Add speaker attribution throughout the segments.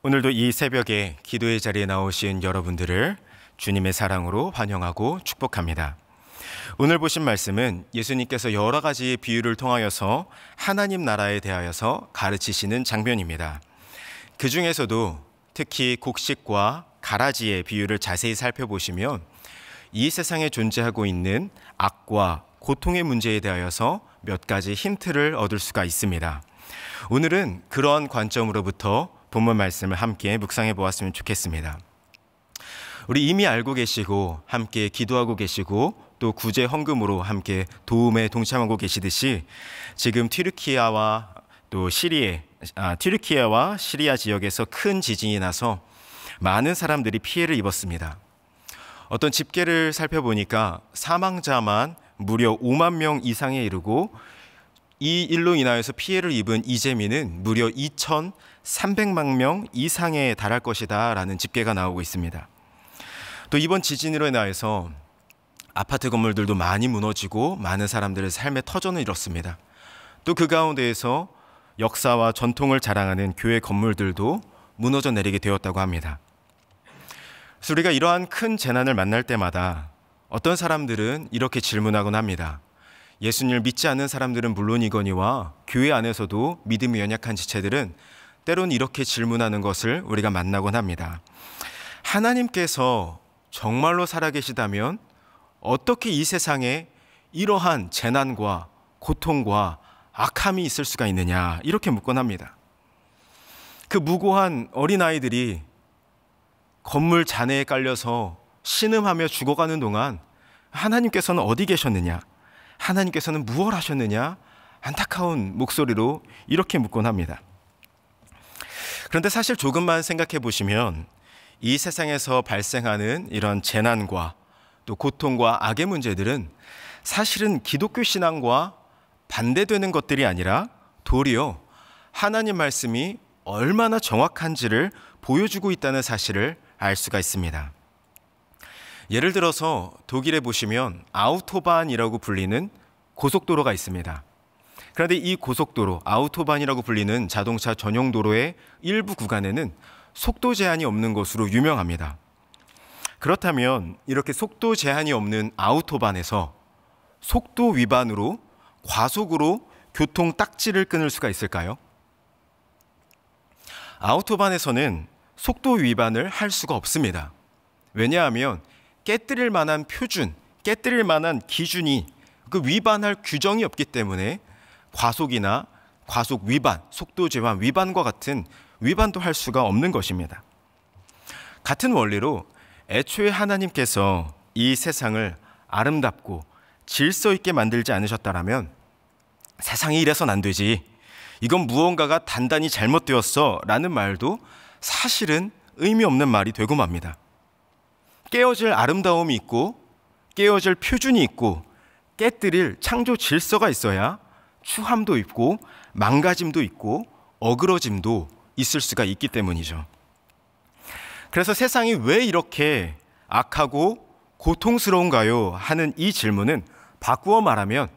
Speaker 1: 오늘도 이 새벽에 기도의 자리에 나오신 여러분들을 주님의 사랑으로 환영하고 축복합니다. 오늘 보신 말씀은 예수님께서 여러 가지 비유를 통하여서 하나님 나라에 대하여서 가르치시는 장면입니다. 그 중에서도 특히 곡식과 가라지의 비유를 자세히 살펴보시면 이 세상에 존재하고 있는 악과 고통의 문제에 대하여서 몇 가지 힌트를 얻을 수가 있습니다. 오늘은 그러한 관점으로부터 본문 말씀을 함께 묵상해 보았으면 좋겠습니다. 우리 이미 알고 계시고 함께 기도하고 계시고 또 구제 헌금으로 함께 도움에 동참하고 계시듯이 지금 튀르키예와 시리아 지역에서 큰 지진이 나서 많은 사람들이 피해를 입었습니다. 어떤 집계를 살펴보니까 사망자만 무려 5만 명 이상에 이르고 이 일로 인하여서 피해를 입은 이재민은 무려 2,300만 명 이상에 달할 것이다 라는 집계가 나오고 있습니다. 또 이번 지진으로 인하여서 아파트 건물들도 많이 무너지고 많은 사람들의 삶의 터전을 잃었습니다. 또 그 가운데에서 역사와 전통을 자랑하는 교회 건물들도 무너져 내리게 되었다고 합니다. 그래서 우리가 이러한 큰 재난을 만날 때마다 어떤 사람들은 이렇게 질문하곤 합니다. 예수님을 믿지 않는 사람들은 물론이거니와 교회 안에서도 믿음이 연약한 지체들은 때론 이렇게 질문하는 것을 우리가 만나곤 합니다. 하나님께서 정말로 살아계시다면 어떻게 이 세상에 이러한 재난과 고통과 악함이 있을 수가 있느냐 이렇게 묻곤 합니다. 그 무고한 어린아이들이 건물 잔해에 깔려서 신음하며 죽어가는 동안 하나님께서는 어디 계셨느냐, 하나님께서는 무엇을 하셨느냐 안타까운 목소리로 이렇게 묻곤 합니다. 그런데 사실 조금만 생각해 보시면 이 세상에서 발생하는 이런 재난과 또 고통과 악의 문제들은 사실은 기독교 신앙과 반대되는 것들이 아니라 도리어 하나님 말씀이 얼마나 정확한지를 보여주고 있다는 사실을 알 수가 있습니다. 예를 들어서 독일에 보시면 아우토반이라고 불리는 고속도로가 있습니다. 그런데 이 고속도로, 아우토반이라고 불리는 자동차 전용 도로의 일부 구간에는 속도 제한이 없는 것으로 유명합니다. 그렇다면 이렇게 속도 제한이 없는 아우토반에서 속도 위반으로 과속으로 교통 딱지를 끊을 수가 있을까요? 아우토반에서는 속도 위반을 할 수가 없습니다. 왜냐하면 깨뜨릴 만한 표준, 깨뜨릴 만한 기준이 그 위반할 규정이 없기 때문에 과속이나 과속 위반, 속도 제한 위반과 같은 위반도 할 수가 없는 것입니다. 같은 원리로 애초에 하나님께서 이 세상을 아름답고 질서 있게 만들지 않으셨다라면 세상이 이래서는 안 되지, 이건 무언가가 단단히 잘못되었어 라는 말도 사실은 의미 없는 말이 되고 맙니다. 깨어질 아름다움이 있고 깨어질 표준이 있고 깨뜨릴 창조 질서가 있어야 추함도 있고 망가짐도 있고 어그러짐도 있을 수가 있기 때문이죠. 그래서 세상이 왜 이렇게 악하고 고통스러운가요? 하는 이 질문은 바꾸어 말하면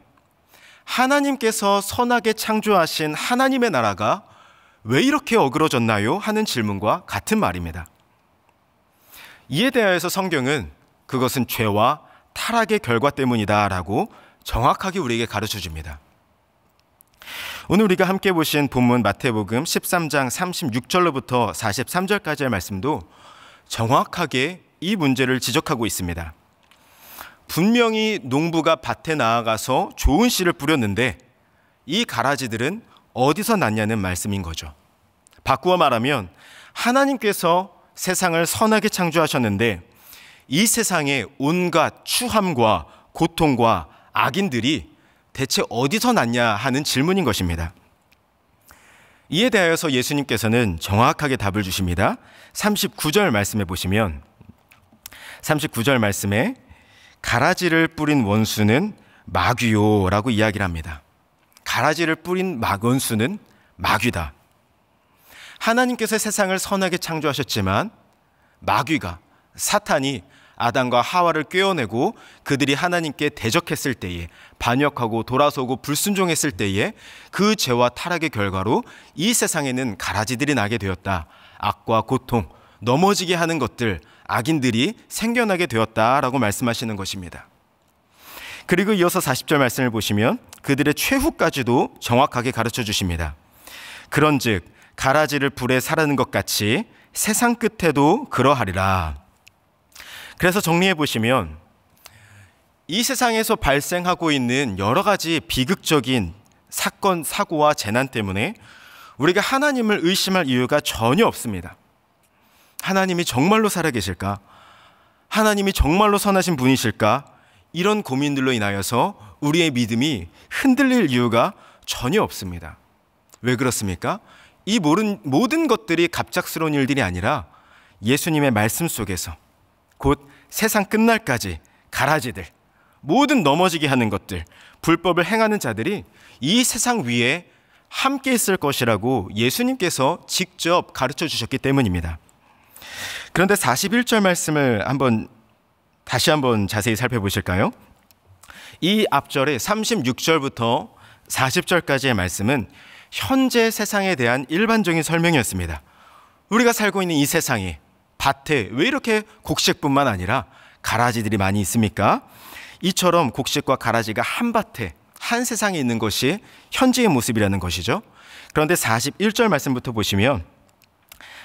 Speaker 1: 하나님께서 선하게 창조하신 하나님의 나라가 왜 이렇게 어그러졌나요? 하는 질문과 같은 말입니다. 이에 대하여서 성경은 그것은 죄와 타락의 결과 때문이다 라고 정확하게 우리에게 가르쳐 줍니다. 오늘 우리가 함께 보신 본문 마태복음 13장 36절로부터 43절까지의 말씀도 정확하게 이 문제를 지적하고 있습니다. 분명히 농부가 밭에 나아가서 좋은 씨를 뿌렸는데 이 가라지들은 어디서 났냐는 말씀인 거죠. 바꾸어 말하면 하나님께서 세상을 선하게 창조하셨는데 이 세상의 온갖 추함과 고통과 악인들이 대체 어디서 났냐 하는 질문인 것입니다. 이에 대하여서 예수님께서는 정확하게 답을 주십니다. 39절 말씀에 보시면 39절 말씀에 가라지를 뿌린 원수는 마귀요라고 이야기를 합니다. 가라지를 뿌린 원수는 마귀다. 하나님께서 세상을 선하게 창조하셨지만 마귀가, 사탄이 아담과 하와를 꿰어내고 그들이 하나님께 대적했을 때에, 반역하고 돌아서고 불순종했을 때에 그 죄와 타락의 결과로 이 세상에는 가라지들이 나게 되었다. 악과 고통, 넘어지게 하는 것들, 악인들이 생겨나게 되었다라고 말씀하시는 것입니다. 그리고 이어서 40절 말씀을 보시면 그들의 최후까지도 정확하게 가르쳐 주십니다. 그런즉 가라지를 불에 사르는 것 같이 세상 끝에도 그러하리라. 그래서 정리해 보시면 이 세상에서 발생하고 있는 여러 가지 비극적인 사건, 사고와 재난 때문에 우리가 하나님을 의심할 이유가 전혀 없습니다. 하나님이 정말로 살아계실까? 하나님이 정말로 선하신 분이실까? 이런 고민들로 인하여서 우리의 믿음이 흔들릴 이유가 전혀 없습니다. 왜 그렇습니까? 이 모든 것들이 갑작스러운 일들이 아니라 예수님의 말씀 속에서 곧 세상 끝날까지 가라지들, 모든 넘어지게 하는 것들, 불법을 행하는 자들이 이 세상 위에 함께 있을 것이라고 예수님께서 직접 가르쳐 주셨기 때문입니다. 그런데 41절 말씀을 다시 한번 자세히 살펴보실까요? 이 앞절에 36절부터 40절까지의 말씀은 현재 세상에 대한 일반적인 설명이었습니다. 우리가 살고 있는 이 세상에, 밭에 왜 이렇게 곡식뿐만 아니라 가라지들이 많이 있습니까? 이처럼 곡식과 가라지가 한 밭에, 한 세상에 있는 것이 현재의 모습이라는 것이죠. 그런데 41절 말씀부터 보시면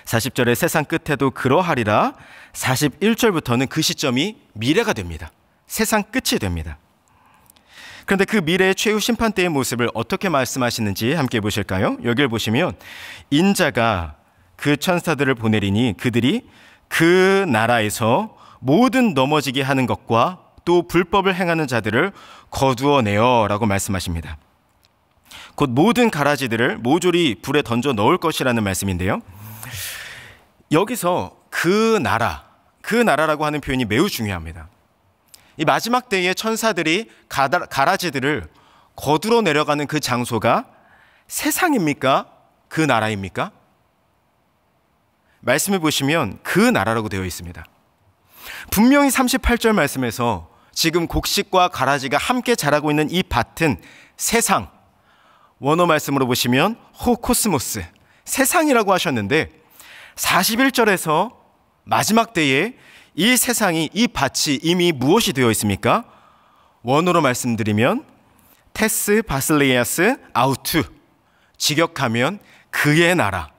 Speaker 1: 40절에 세상 끝에도 그러하리라, 41절부터는 그 시점이 미래가 됩니다. 세상 끝이 됩니다. 그런데 그 미래의 최후 심판 때의 모습을 어떻게 말씀하시는지 함께 보실까요? 여기를 보시면 인자가 그 천사들을 보내리니 그들이 그 나라에서 모든 넘어지게 하는 것과 또 불법을 행하는 자들을 거두어내어 라고 말씀하십니다. 곧 모든 가라지들을 모조리 불에 던져 넣을 것이라는 말씀인데요. 여기서 그 나라라고 하는 표현이 매우 중요합니다. 이 마지막 때에 천사들이 가라지들을 거두러 내려가는 그 장소가 세상입니까? 그 나라입니까? 말씀을 보시면 그 나라라고 되어 있습니다. 분명히 38절 말씀에서 지금 곡식과 가라지가 함께 자라고 있는 이 밭은 세상, 원어 말씀으로 보시면 호코스모스, 세상이라고 하셨는데 41절에서 마지막 때에 이 세상이, 이 밭이 이미 무엇이 되어 있습니까? 원어로 말씀드리면 테스 바슬레이아스 아우투, 직역하면 그의 나라,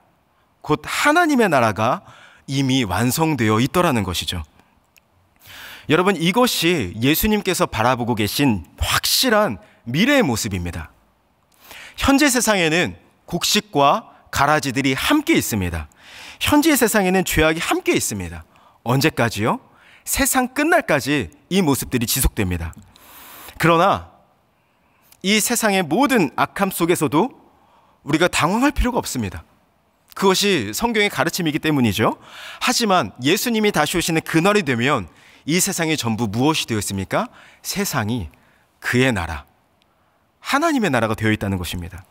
Speaker 1: 곧 하나님의 나라가 이미 완성되어 있더라는 것이죠. 여러분, 이것이 예수님께서 바라보고 계신 확실한 미래의 모습입니다. 현재 세상에는 곡식과 가라지들이 함께 있습니다. 현재 세상에는 죄악이 함께 있습니다. 언제까지요? 세상 끝날까지 이 모습들이 지속됩니다. 그러나 이 세상의 모든 악함 속에서도 우리가 당황할 필요가 없습니다. 그것이 성경의 가르침이기 때문이죠. 하지만 예수님이 다시 오시는 그날이 되면 이 세상이 전부 무엇이 되었습니까? 세상이 그의 나라, 하나님의 나라가 되어 있다는 것입니다.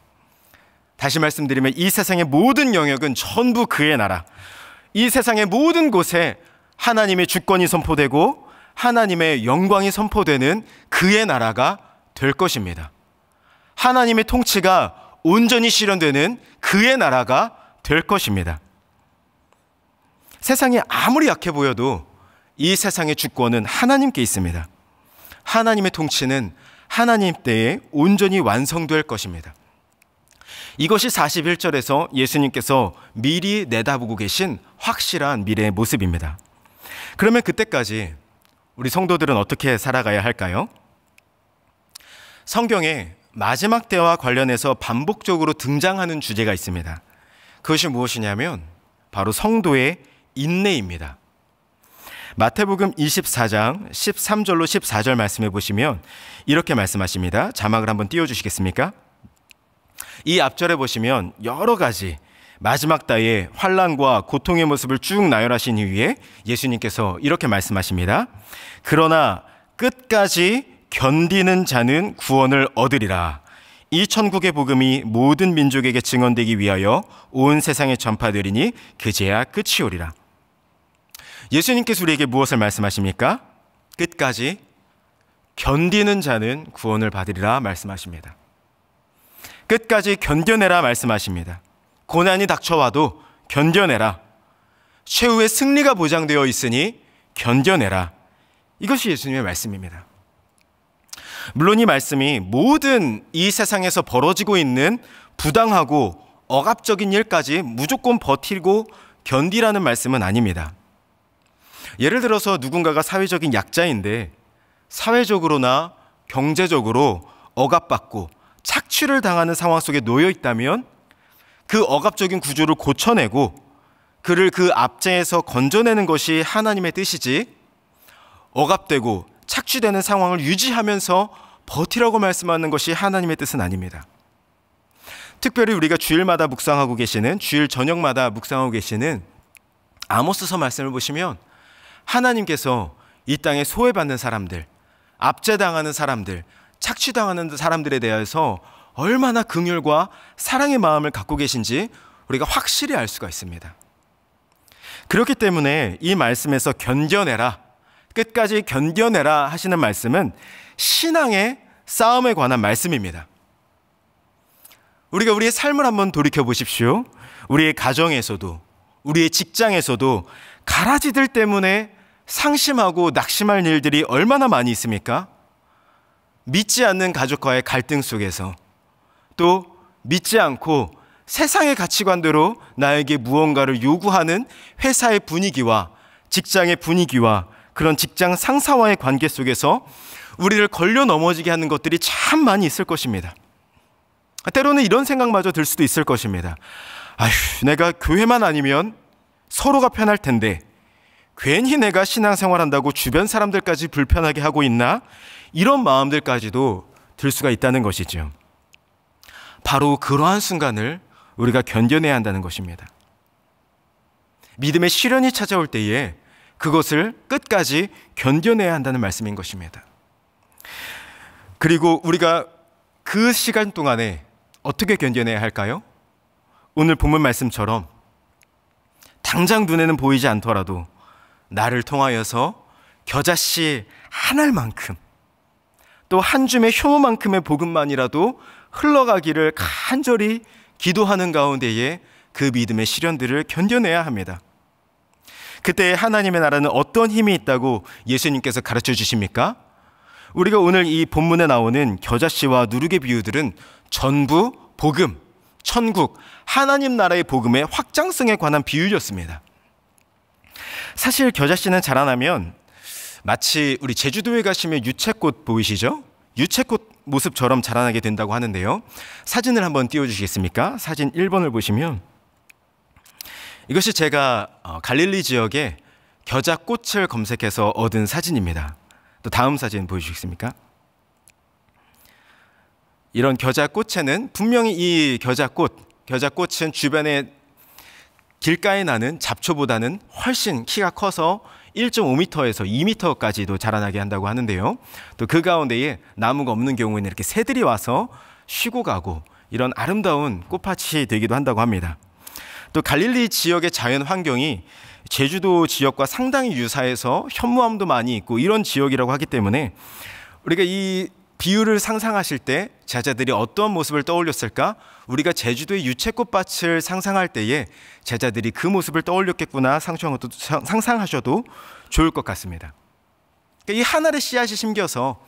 Speaker 1: 다시 말씀드리면 이 세상의 모든 영역은 전부 그의 나라, 이 세상의 모든 곳에 하나님의 주권이 선포되고 하나님의 영광이 선포되는 그의 나라가 될 것입니다. 하나님의 통치가 온전히 실현되는 그의 나라가 될 것입니다. 세상이 아무리 약해 보여도 이 세상의 주권은 하나님께 있습니다. 하나님의 통치는 하나님 때에 온전히 완성될 것입니다. 이것이 41절에서 예수님께서 미리 내다보고 계신 확실한 미래의 모습입니다. 그러면 그때까지 우리 성도들은 어떻게 살아가야 할까요? 성경에 마지막 때와 관련해서 반복적으로 등장하는 주제가 있습니다. 그것이 무엇이냐면 바로 성도의 인내입니다. 마태복음 24장 13절로 14절 말씀해 보시면 이렇게 말씀하십니다. 자막을 한번 띄워주시겠습니까? 이 앞절에 보시면 여러 가지 마지막 때의 환난과 고통의 모습을 쭉 나열하신 이후에 예수님께서 이렇게 말씀하십니다. 그러나 끝까지 견디는 자는 구원을 얻으리라. 이 천국의 복음이 모든 민족에게 증언되기 위하여 온 세상에 전파되리니 그제야 끝이 오리라. 예수님께서 우리에게 무엇을 말씀하십니까? 끝까지 견디는 자는 구원을 받으리라 말씀하십니다. 끝까지 견뎌내라 말씀하십니다. 고난이 닥쳐와도 견뎌내라. 최후의 승리가 보장되어 있으니 견뎌내라. 이것이 예수님의 말씀입니다. 물론 이 말씀이 모든 이 세상에서 벌어지고 있는 부당하고 억압적인 일까지 무조건 버티고 견디라는 말씀은 아닙니다. 예를 들어서 누군가가 사회적인 약자인데 사회적으로나 경제적으로 억압받고 착취를 당하는 상황 속에 놓여 있다면 그 억압적인 구조를 고쳐내고 그를 그 압제에서 건져내는 것이 하나님의 뜻이지, 억압되고 착취되는 상황을 유지하면서 버티라고 말씀하는 것이 하나님의 뜻은 아닙니다. 특별히 우리가 주일마다 묵상하고 계시는, 주일 저녁마다 묵상하고 계시는 아모스서 말씀을 보시면 하나님께서 이 땅에 소외받는 사람들, 압제당하는 사람들, 착취당하는 사람들에 대해서 얼마나 긍휼과 사랑의 마음을 갖고 계신지 우리가 확실히 알 수가 있습니다. 그렇기 때문에 이 말씀에서 견뎌내라, 끝까지 견뎌내라 하시는 말씀은 신앙의 싸움에 관한 말씀입니다. 우리가 우리의 삶을 한번 돌이켜 보십시오. 우리의 가정에서도, 우리의 직장에서도 가라지들 때문에 상심하고 낙심할 일들이 얼마나 많이 있습니까? 믿지 않는 가족과의 갈등 속에서, 또 믿지 않고 세상의 가치관대로 나에게 무언가를 요구하는 회사의 분위기와 직장의 분위기와 그런 직장 상사와의 관계 속에서 우리를 걸려 넘어지게 하는 것들이 참 많이 있을 것입니다. 때로는 이런 생각마저 들 수도 있을 것입니다. 아휴, 내가 교회만 아니면 서로가 편할 텐데 괜히 내가 신앙생활한다고 주변 사람들까지 불편하게 하고 있나? 이런 마음들까지도 들 수가 있다는 것이죠. 바로 그러한 순간을 우리가 견뎌내야 한다는 것입니다. 믿음의 시련이 찾아올 때에 그것을 끝까지 견뎌내야 한다는 말씀인 것입니다. 그리고 우리가 그 시간 동안에 어떻게 견뎌내야 할까요? 오늘 본문 말씀처럼 당장 눈에는 보이지 않더라도 나를 통하여서 겨자씨 한 알만큼, 또 한 줌의 효모만큼의 복음만이라도 흘러가기를 간절히 기도하는 가운데에 그 믿음의 시련들을 견뎌내야 합니다. 그때 하나님의 나라는 어떤 힘이 있다고 예수님께서 가르쳐 주십니까? 우리가 오늘 이 본문에 나오는 겨자씨와 누룩의 비유들은 전부 복음, 천국, 하나님 나라의 복음의 확장성에 관한 비유였습니다. 사실 겨자씨는 자라나면 마치 우리 제주도에 가시면 유채꽃 보이시죠? 유채꽃 모습처럼 자라나게 된다고 하는데요. 사진을 한번 띄워주시겠습니까? 사진 1번을 보시면 이것이 제가 갈릴리 지역에 겨자꽃을 검색해서 얻은 사진입니다. 또 다음 사진 보여주시겠습니까? 이런 겨자꽃에는 분명히 이 겨자꽃은 주변에 길가에 나는 잡초보다는 훨씬 키가 커서 1.5m에서 2m까지도 자라나게 한다고 하는데요. 또 그 가운데에 나무가 없는 경우에는 이렇게 새들이 와서 쉬고 가고 이런 아름다운 꽃밭이 되기도 한다고 합니다. 또 갈릴리 지역의 자연 환경이 제주도 지역과 상당히 유사해서 현무암도 많이 있고 이런 지역이라고 하기 때문에 우리가 이 비유를 상상하실 때 제자들이 어떤 모습을 떠올렸을까? 우리가 제주도의 유채꽃밭을 상상할 때에 제자들이 그 모습을 떠올렸겠구나 상상하셔도 좋을 것 같습니다. 이 하나의 씨앗이 심겨서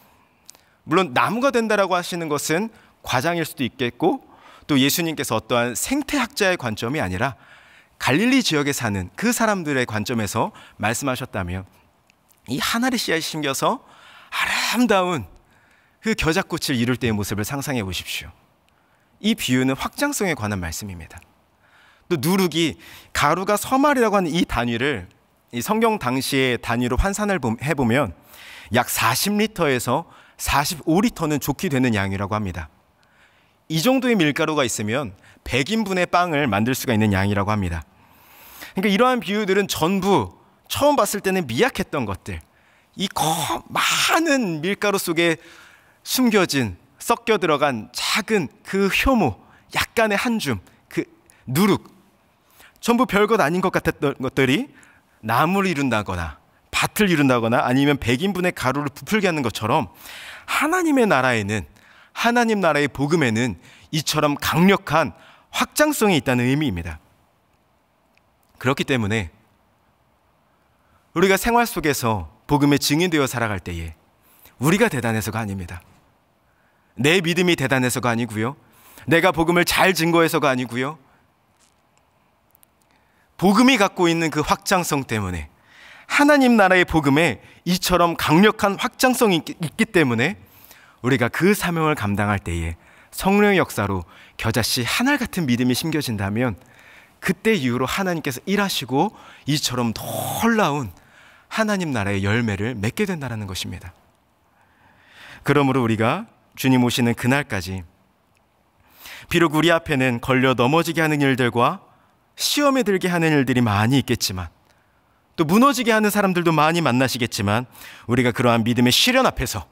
Speaker 1: 물론 나무가 된다라고 하시는 것은 과장일 수도 있겠고 또 예수님께서 어떠한 생태학자의 관점이 아니라 갈릴리 지역에 사는 그 사람들의 관점에서 말씀하셨다면 이 하나의 씨앗이 심겨서 아름다운 그 겨자꽃을 이룰 때의 모습을 상상해 보십시오. 이 비유는 확장성에 관한 말씀입니다. 또 누룩이 가루가 서말이라고 하는 이 단위를 이 성경 당시의 단위로 환산을 해보면 약 40리터에서 45리터는 좋게 되는 양이라고 합니다. 이 정도의 밀가루가 있으면 100인분의 빵을 만들 수가 있는 양이라고 합니다. 그러니까 이러한 비유들은 전부 처음 봤을 때는 미약했던 것들, 이 많은 밀가루 속에 숨겨진 섞여 들어간 작은 그 효모, 약간의 한 줌, 그 누룩, 전부 별것 아닌 것 같았던 것들이 나무를 이룬다거나 밭을 이룬다거나 아니면 100인분의 가루를 부풀게 하는 것처럼 하나님의 나라에는, 하나님 나라의 복음에는 이처럼 강력한 확장성이 있다는 의미입니다. 그렇기 때문에 우리가 생활 속에서 복음의 증인되어 살아갈 때에 우리가 대단해서가 아닙니다. 내 믿음이 대단해서가 아니고요, 내가 복음을 잘 증거해서가 아니고요, 복음이 갖고 있는 그 확장성 때문에, 하나님 나라의 복음에 이처럼 강력한 확장성이 있기 때문에 우리가 그 사명을 감당할 때에 성령의 역사로 겨자씨 하늘 같은 믿음이 심겨진다면 그때 이후로 하나님께서 일하시고 이처럼 놀라운 하나님 나라의 열매를 맺게 된다는 것입니다. 그러므로 우리가 주님 오시는 그날까지 비록 우리 앞에는 걸려 넘어지게 하는 일들과 시험에 들게 하는 일들이 많이 있겠지만, 또 무너지게 하는 사람들도 많이 만나시겠지만, 우리가 그러한 믿음의 시련 앞에서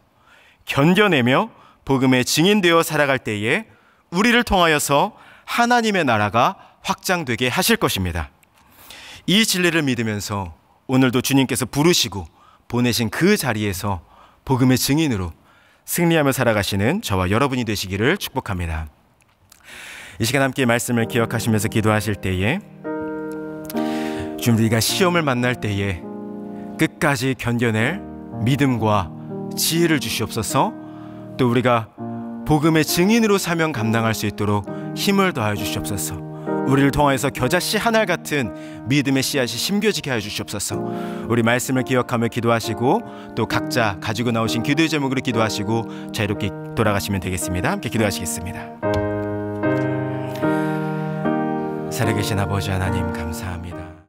Speaker 1: 견뎌내며 복음의 증인되어 살아갈 때에 우리를 통하여서 하나님의 나라가 확장되게 하실 것입니다. 이 진리를 믿으면서 오늘도 주님께서 부르시고 보내신 그 자리에서 복음의 증인으로 승리하며 살아가시는 저와 여러분이 되시기를 축복합니다. 이 시간 함께 말씀을 기억하시면서 기도하실 때에 주님, 우리가 시험을 만날 때에 끝까지 견뎌낼 믿음과 지혜를 주시옵소서. 또 우리가 복음의 증인으로 사명 감당할 수 있도록 힘을 더하여 주시옵소서. 우리를 통하여서 겨자씨 하늘 같은 믿음의 씨앗이 심겨지게 하여 주시옵소서. 우리 말씀을 기억하며 기도하시고 또 각자 가지고 나오신 기도의 제목으로 기도하시고 자유롭게 돌아가시면 되겠습니다. 함께 기도하시겠습니다. 살아계신 아버지 하나님, 감사합니다.